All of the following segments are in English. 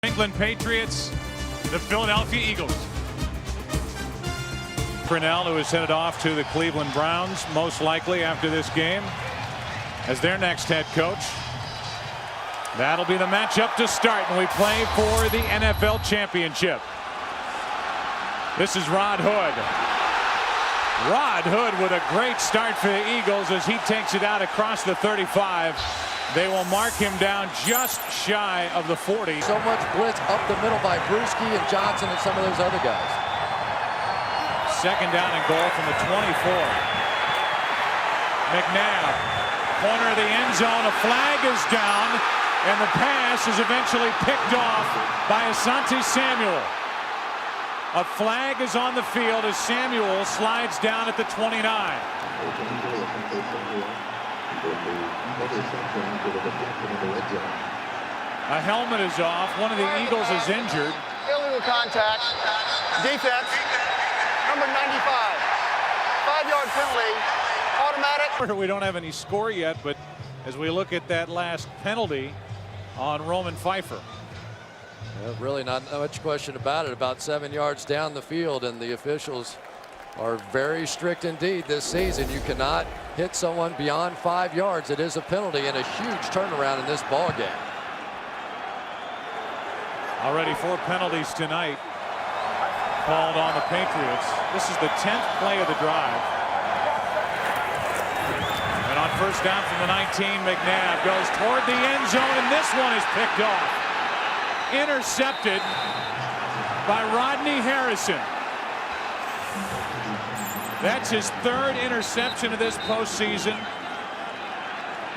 England Patriots, the Philadelphia Eagles. Purnell, who is headed off to the Cleveland Browns, most likely after this game, as their next head coach. That'll be the matchup to start, and we play for the NFL championship. This is Rod Hood. Rod Hood with a great start for the Eagles as he takes it out across the 35. They will mark him down just shy of the 40. So much blitz up the middle by Bruschi and Johnson and some of those other guys. Second down and goal from the 24. McNabb, corner of the end zone. A flag is down, and the pass is eventually picked off by Asante Samuel. A flag is on the field as Samuel slides down at the 29. A helmet is off. One of the Eagles is injured. Illegal contact. Defense. Number 95. 5-yard penalty. Automatic. We don't have any score yet, but as we look at that last penalty on Roman Pfeiffer. Really not much question about it. About 7 yards down the field, and the officials are very strict indeed this season. You cannot hit someone beyond 5 yards. It is a penalty and a huge turnaround in this ball game. Already 4 penalties tonight called on the Patriots. This is the 10th play of the drive. And on first down from the 19, McNabb goes toward the end zone, and this one is picked off. Intercepted by Rodney Harrison. That's his 3rd interception of this postseason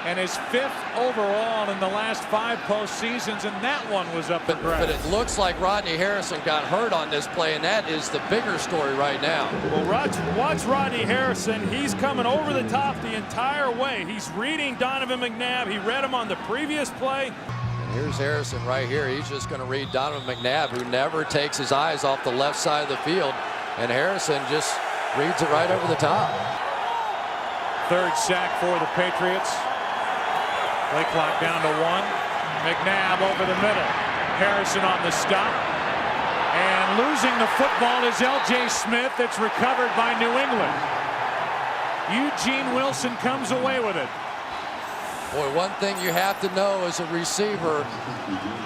and his 5th overall in the last 5 postseasons, and that one was up for grabs. But it looks like Rodney Harrison got hurt on this play, and that is the bigger story right now. Well, watch Rodney Harrison. He's coming over the top the entire way. He's reading Donovan McNabb. He read him on the previous play. Here's Harrison right here. He's just going to read Donovan McNabb, who never takes his eyes off the left side of the field. And Harrison just reads it right over the top. 3rd sack for the Patriots. Play clock down to 1. McNabb over the middle. Harrison on the stop. And losing the football is L.J. Smith. It's recovered by New England. Eugene Wilson comes away with it. Boy, one thing you have to know as a receiver,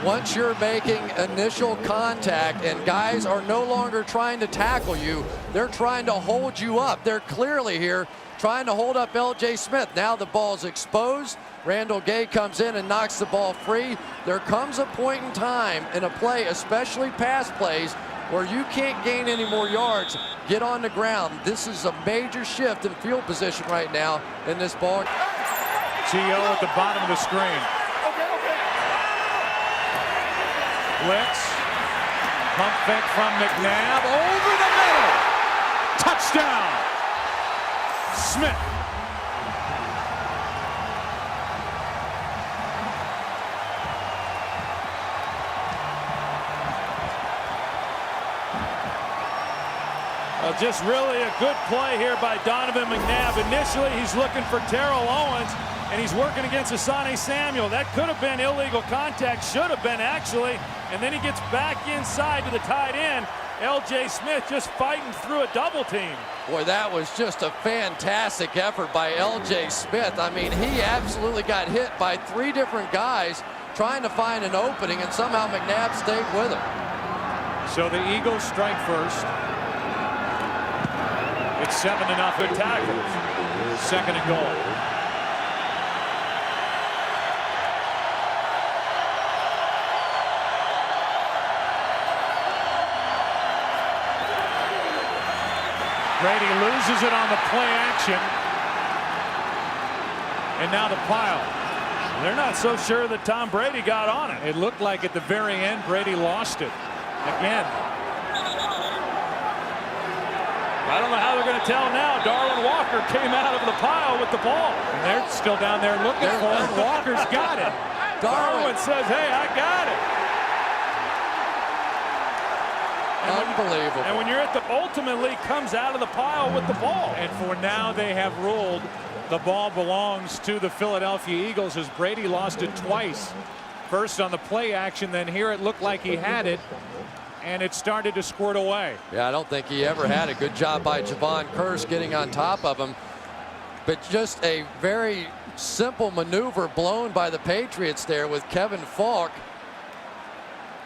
once you're making initial contact and guys are no longer trying to tackle you, they're trying to hold you up. They're clearly here trying to hold up L.J. Smith. Now the ball's exposed. Randall Gay comes in and knocks the ball free. There comes a point in time in a play, especially pass plays, where you can't gain any more yards. Get on the ground. This is a major shift in field position right now in this ball. T.O. at the bottom of the screen. Blitz. Pump fake from McNabb. Over the middle. Touchdown. Smith. Just really a good play here by Donovan McNabb. Initially, he's looking for Terrell Owens, and he's working against Asante Samuel. That could have been illegal contact, should have been actually. And then he gets back inside to the tight end. L.J. Smith just fighting through a double team. Boy, that was just a fantastic effort by L.J. Smith. I mean, he absolutely got hit by 3 different guys trying to find an opening, and somehow McNabb stayed with him. So the Eagles strike first. It's 7-0. Good tackles. 2nd and goal. Brady loses it on the play action. And now the pile. They're not so sure that Tom Brady got on it. It looked like at the very end Brady lost it. Again. I don't know how they're going to tell now. Darwin Walker came out of the pile with the ball. And they're still down there looking for him. Walker's got it. Darwin says, hey, I got it. Unbelievable. And when you're at the, ultimately comes out of the pile with the ball. And for now they have ruled the ball belongs to the Philadelphia Eagles as Brady lost it twice First on the play action, then here it looked like he had it, and it started to squirt away. Yeah, I don't think he ever had a good job by Javon Kearse getting on top of him. But just a very simple maneuver blown by the Patriots there with Kevin Faulk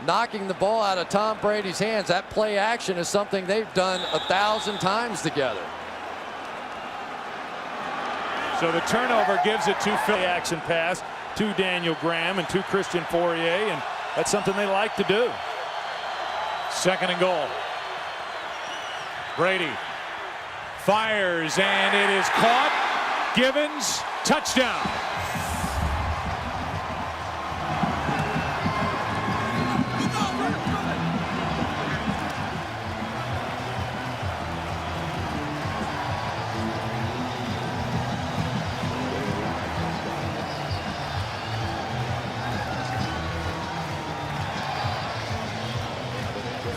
knocking the ball out of Tom Brady's hands. That play action is something they've done 1,000 times together. So the turnover gives it to Phil. Action pass to Daniel Graham and to Christian Fourier, and that's something they like to do. Second and goal. Brady fires, and it is caught. Givens, touchdown.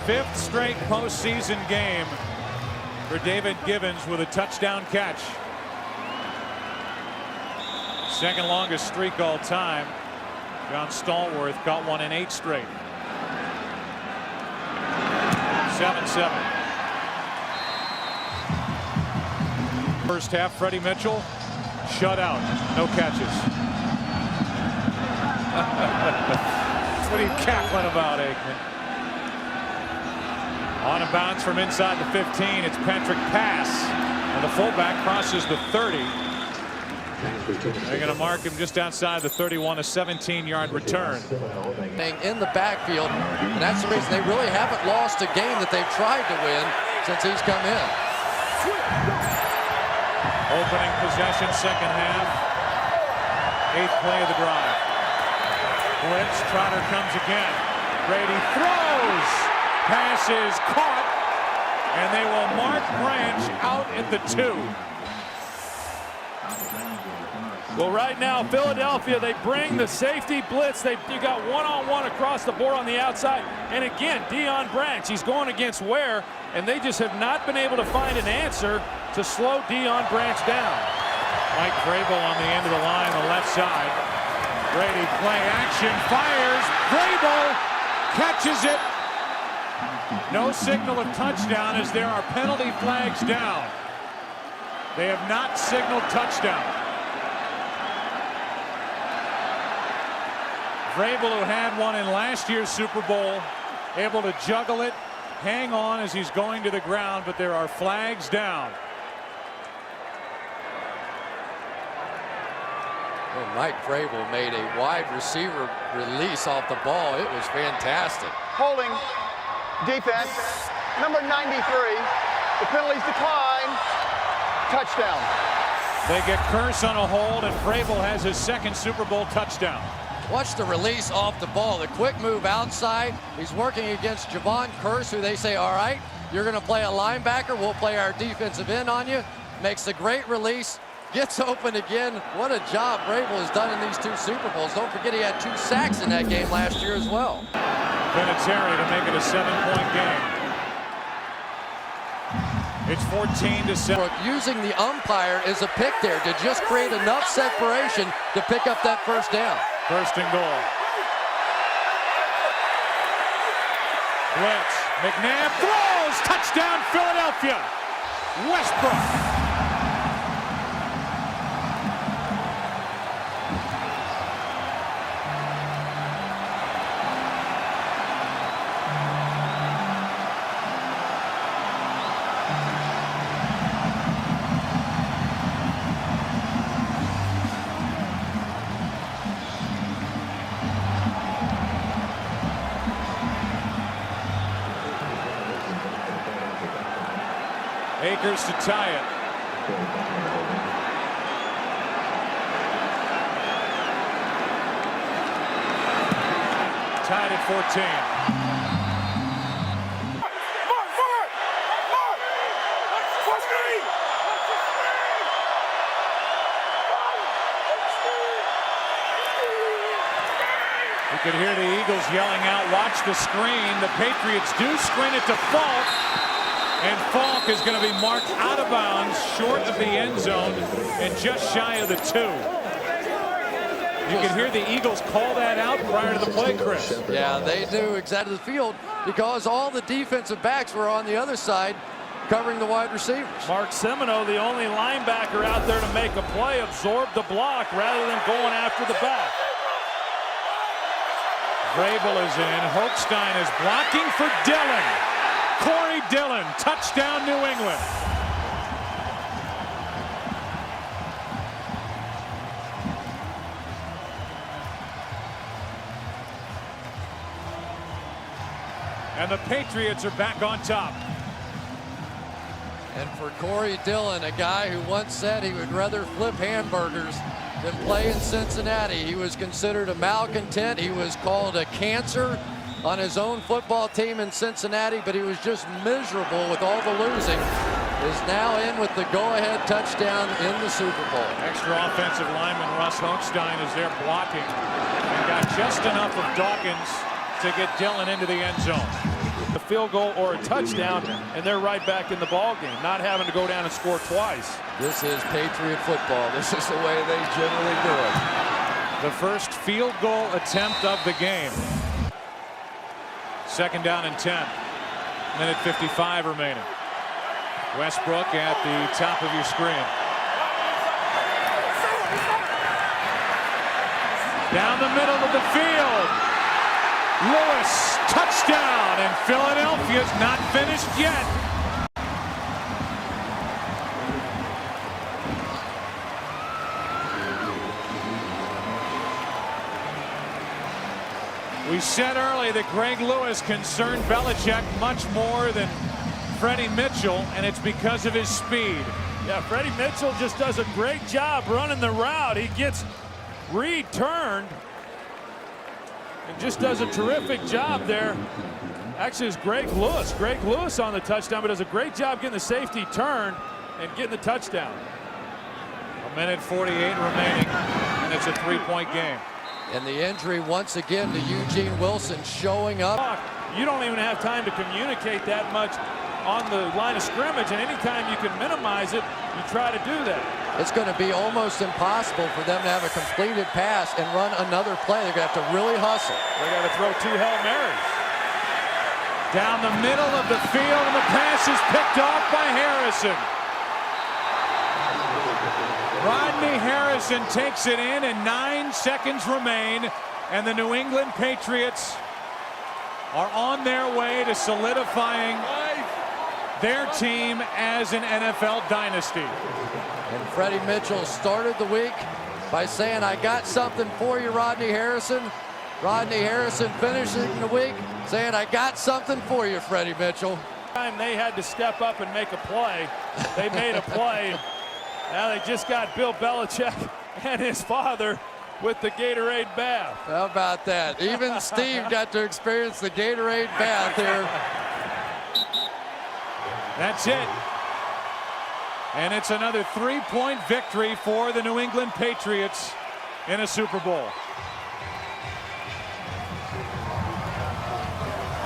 Fifth straight postseason game for David Givens with a touchdown catch. Second longest streak all time. John Stallworth got one in 8 straight. 7-7. First half, Freddie Mitchell shut out. No catches. What are you cackling about, Aikman? On a bounce from inside the 15. It's Patrick Pass. And the fullback crosses the 30. They're going to mark him just outside the 31, a 17-yard return. In the backfield, and that's the reason they really haven't lost a game that they've tried to win since he's come in. Opening possession, second half. 8th play of the drive. Blitz, Trotter comes again. Brady throws. Pass is caught, and they will mark Branch out at the 2. Well, right now, Philadelphia, they bring the safety blitz. You got one-on-one across the board on the outside. And again, Deion Branch, he's going against Ware, and they just have not been able to find an answer to slow Deion Branch down. Mike Vrabel on the end of the line on the left side. Brady play action, fires. Vrabel catches it. No signal of touchdown as there are penalty flags down. They have not signaled touchdown. Vrabel, who had one in last year's Super Bowl, able to juggle it, hang on as he's going to the ground, but there are flags down. Well, Mike Vrabel made a wide receiver release off the ball. It was fantastic. Holding defense, number 93. The penalties decline. Touchdown. They get Kearse on a hold, and Vrabel has his second Super Bowl touchdown. Watch the release off the ball. The quick move outside. He's working against Javon Kearse, who they say, all right, you're going to play a linebacker. We'll play our defensive end on you. Makes a great release. Gets open again. What a job Vrabel has done in these 2 Super Bowls. Don't forget he had 2 sacks in that game last year as well. Vinatieri to make it a 7-point game. It's 14-7. Using the umpire as a pick there to just create enough separation to pick up that first down. First and goal. Blitz. McNabb throws. Touchdown, Philadelphia. Westbrook. Akers to tie it. Tied at 14. You could hear the Eagles yelling out, watch the screen. The Patriots do screen it to Faulk. And Faulk is going to be marked out of bounds, short of the end zone, and just shy of the 2. You can hear the Eagles call that out prior to the play, Chris. Yeah, they knew exactly the field because all the defensive backs were on the other side covering the wide receivers. Mark Semino, the only linebacker out there to make a play, absorbed the block rather than going after the back. Vrabel is in. Holstein is blocking for Dillon. Corey Dillon, touchdown New England. And the Patriots are back on top. And for Corey Dillon, a guy who once said he would rather flip hamburgers than play in Cincinnati. He was considered a malcontent. He was called a cancer on his own football team in Cincinnati, but he was just miserable with all the losing. Is now in with the go-ahead touchdown in the Super Bowl. Extra offensive lineman Russ Holstein is there blocking and got just enough of Dawkins to get Dillon into the end zone. A field goal or a touchdown, and they're right back in the ball game, not having to go down and score twice. This is Patriot football. This is the way they generally do it. The first field goal attempt of the game. Second down and 10. Minute 55 remaining. Westbrook at the top of your screen. Down the middle of the field. Lewis, touchdown, and Philadelphia's not finished yet. We said early that Greg Lewis concerned Belichick much more than Freddie Mitchell, and it's because of his speed. Yeah, Freddie Mitchell just does a great job running the route. He gets returned and just does a terrific job there. Actually, it's Greg Lewis. Greg Lewis on the touchdown, but does a great job getting the safety turn and getting the touchdown. A minute 48 remaining, and it's a three-point game. And the injury once again to Eugene Wilson showing up. You don't even have time to communicate that much on the line of scrimmage, and anytime you can minimize it, you try to do that. It's going to be almost impossible for them to have a completed pass and run another play. They're going to have to really hustle. They got to throw 2 Hail Marys. Down the middle of the field, and the pass is picked off by Harrison. Rodney Harrison takes it in, and 9 seconds remain, and the New England Patriots are on their way to solidifying their team as an NFL dynasty. And Freddie Mitchell started the week by saying, "I got something for you, Rodney Harrison." Rodney Harrison finishing the week saying, "I got something for you, Freddie Mitchell." Time they had to step up and make a play. They made a play. Now they just got Bill Belichick and his father with the Gatorade bath. How about that? Even Steve got to experience the Gatorade bath here. That's it. And it's another 3-point victory for the New England Patriots in a Super Bowl.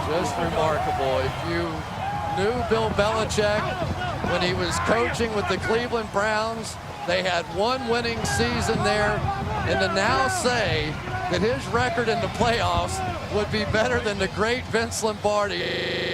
Just remarkable. If you knew Bill Belichick when he was coaching with the Cleveland Browns, they had 1 winning season there, and to now say that his record in the playoffs would be better than the great Vince Lombardi.